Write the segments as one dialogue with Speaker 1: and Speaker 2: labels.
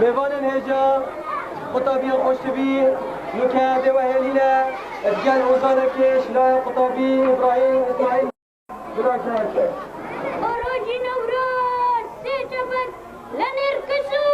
Speaker 1: میوان هجا قطابی خوشبی نکاده و هلینا ادگال اوزانکش لا قطابی ابراهیم اسماعیل براکنارکه
Speaker 2: خروجی نوروز سیجبت لنرکسو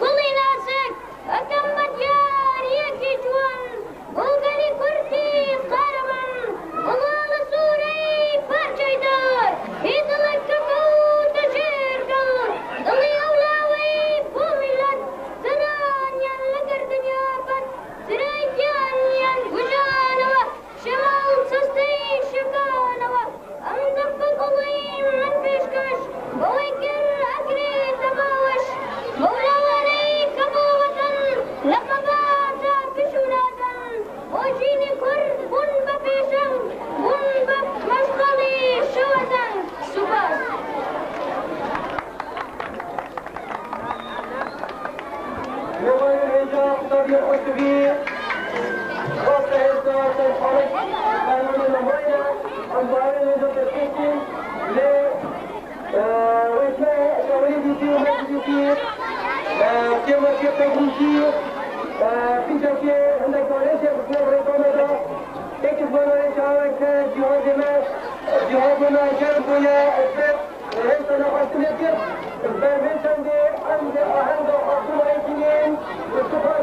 Speaker 2: قلی ناسک اکم مدیار یکی جوان بلگری کرتی قاربان قلال سوری پرچای دار ایدلک کبوت جرگل دلی اولاوی بومیلت زنانیان لگر دنیا بد سرایجانیان گجانوا شمال سستی شکانوا امدب قلیم من پیشکش بویکر اگری تباوش مولاوانی کبوتن لقباتا بشوناتن وجینی کرد بون بپیشن بون بمشغلی شوتن سپاس
Speaker 1: میوان هجا قطابی خوشبی خاص هجا تنحرك قانون الموية أنظار هجا تركيكي وإسماء شواليدي في ومجدي في كما في قيديكي في شاكي عندك وليشة بسنة بريطانة دا تكتب وانا إشعارك جهاد ما جرب ويا الفت ليس نحسن يكتب البرميشن دي عند أهل وحصول عيشين والسفر